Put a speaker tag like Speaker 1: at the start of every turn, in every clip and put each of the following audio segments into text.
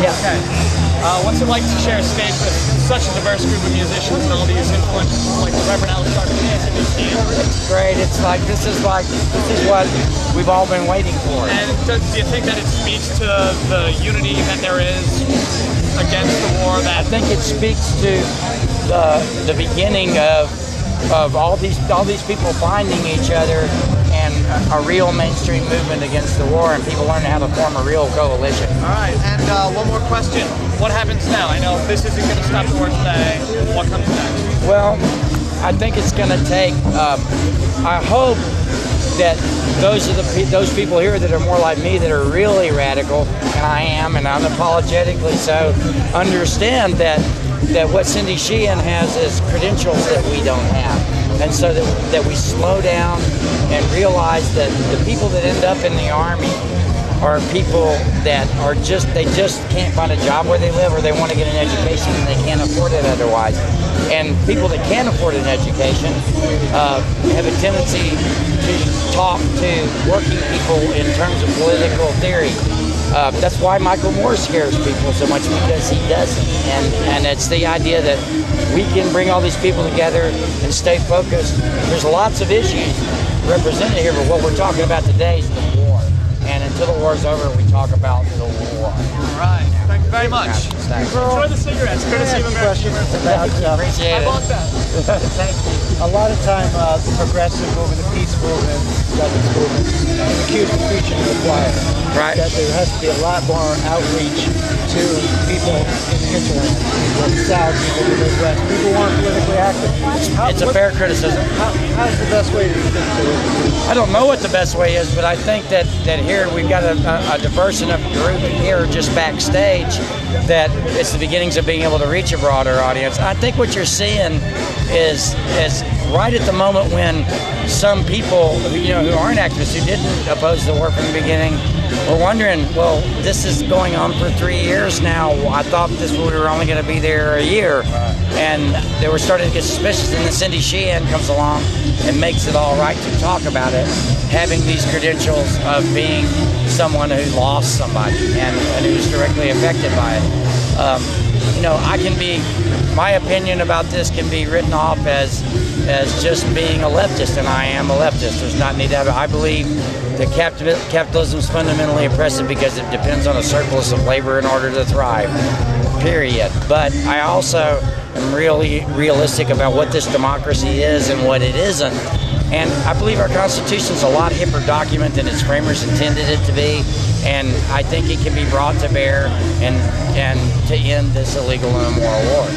Speaker 1: Yeah.
Speaker 2: Okay. What's it like to share a stage with such a diverse group of musicians and all these influences, like the Reverend Alex Sharp and
Speaker 1: It's great. It's like this is what we've all been waiting for.
Speaker 2: And do you think that it speaks to the unity that there is against the war?
Speaker 1: I think it speaks to the beginning of all these people finding each other and a real mainstream movement against the war, and people learning how to form a real coalition.
Speaker 2: All right, and one more question. What happens now? I know this isn't going to stop the war today. What comes next?
Speaker 1: Well, I think it's going to take, I hope that those people here that are more like me, that are really radical, and I am, and unapologetically so, understand that what Cindy Sheehan has is credentials that we don't have. And so that we slow down and realize that the people that end up in the Army are people that they just can't find a job where they live, or they want to get an education and they can't afford it otherwise. And people that can afford an education have a tendency to talk to working people in terms of political theory. That's why Michael Moore scares people so much, because he doesn't. And it's the idea that we can bring all these people together and stay focused. There's lots of issues represented here, but what we're talking about today is the war. And until the war's over, we talk about the war.
Speaker 2: All right. Thank you very much.
Speaker 1: Thanks.
Speaker 2: Enjoy the cigarettes. Courtesy of American.
Speaker 1: Appreciate it.
Speaker 2: Thank you.
Speaker 3: A lot of time, the progressive movement, the peace movement, justice movement, is accused of preaching to the choir.
Speaker 1: Right.
Speaker 3: That there has to be a lot more outreach to people in the hinterland, people in the South, people in the Midwest. People who aren't politically active.
Speaker 1: It's a fair criticism.
Speaker 3: How's the best way to do it?
Speaker 1: I don't know what the best way is, but I think that here we've got a diverse enough group here just backstage that it's the beginnings of being able to reach a broader audience. I think what you're seeing is right at the moment when some people who aren't activists, who didn't oppose the war from the beginning, were wondering, well, this is going on for 3 years now. I thought we were only going to be there a year. And they were starting to get suspicious, and then Cindy Sheehan comes along and makes it all right to talk about it, having these credentials of being someone who lost somebody and who's directly affected by it. My opinion about this can be written off as just being a leftist, and I am a leftist. There's not need to have it. I believe that capitalism is fundamentally oppressive because it depends on a surplus of labor in order to thrive, period. But I also am really realistic about what this democracy is and what it isn't. And I believe our Constitution is a lot hipper document than its framers intended it to be. And I think it can be brought to bear and to end this illegal and immoral war.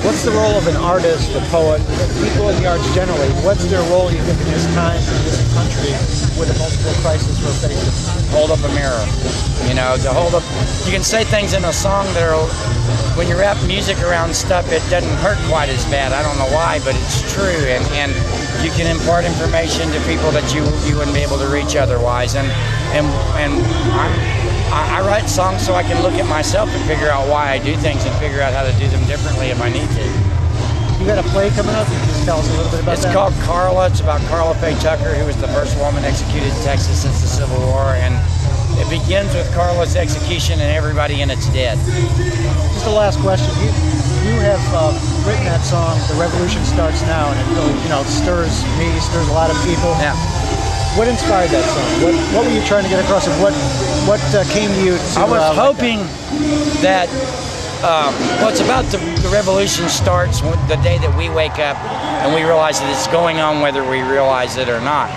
Speaker 3: What's the role of an artist, a poet, people in the arts generally? What's their role, you think, in this time, in this country, with the multiple crises we're facing?
Speaker 1: Hold up a mirror. To hold up. You can say things in a song that are, when you wrap music around stuff, it doesn't hurt quite as bad. I don't know why, but it's true. And you can impart information to people that you wouldn't be able to reach otherwise. And I write songs so I can look at myself and figure out why I do things and figure out how to do them differently if I need to.
Speaker 3: You got a play coming up? Can you just tell us a little bit about that?
Speaker 1: It's called Carla. It's about Carla Faye Tucker, who was the first woman executed in Texas since the Civil War. And it begins with Carla's execution and everybody in it's dead.
Speaker 3: Just the last question. You have written that song, The Revolution Starts Now, and it really, stirs me, stirs a lot of people.
Speaker 1: Yeah.
Speaker 3: What inspired that song? What were you trying to get across, and what came to you?
Speaker 1: I was hoping that, it's about the revolution starts the day that we wake up and we realize that it's going on whether we realize it or not.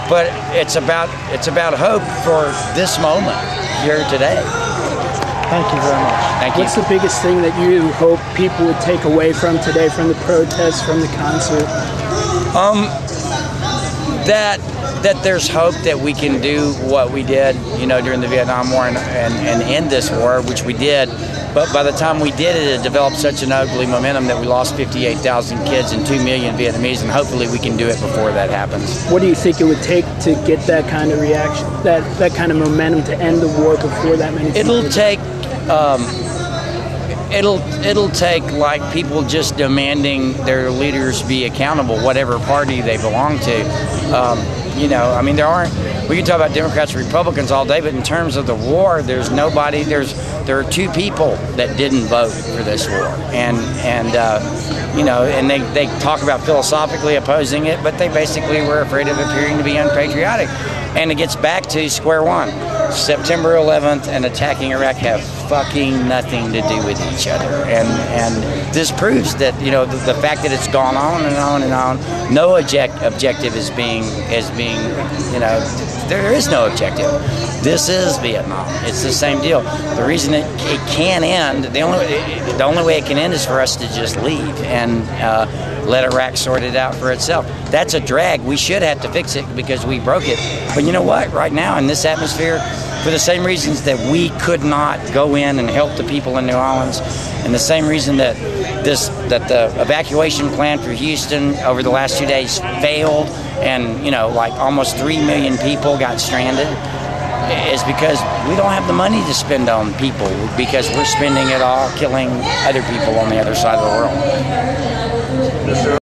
Speaker 1: But it's about hope for this moment here today.
Speaker 3: Thank you very much.
Speaker 1: Thank you.
Speaker 4: What's the biggest thing that you hope people would take away from today, from the protests, from the concert?
Speaker 1: That there's hope that we can do what we did, during the Vietnam War and end this war, which we did. But by the time we did it, it developed such an ugly momentum that we lost 58,000 kids and 2 million Vietnamese, and hopefully we can do it before that happens.
Speaker 4: What do you think it would take to get that kind of reaction, that kind of momentum to end the war before that many people?
Speaker 1: It'll take like people just demanding their leaders be accountable, whatever party they belong to. We can talk about Democrats and Republicans all day, but in terms of the war, there's there are 2 people that didn't vote for this war, and you know, and they talk about philosophically opposing it, but they basically were afraid of appearing to be unpatriotic. And it gets back to square one. September 11th and attacking Iraq have fucking nothing to do with each other, and this proves that, you know, the fact that it's gone on and on and on. No objective is being, you know, there is no objective. This is Vietnam. It's the same deal. The reason it can end, the only way it can end is for us to just leave and let Iraq sort it out for itself. That's a drag. We should have to fix it because we broke it. But you know what? Right now in this atmosphere, for the same reasons that we could not go in and help the people in New Orleans, and the same reason that the evacuation plan for Houston over the last 2 days failed, and, you know, like almost 3 million people got stranded, is because we don't have the money to spend on people, because we're spending it all killing other people on the other side of the world.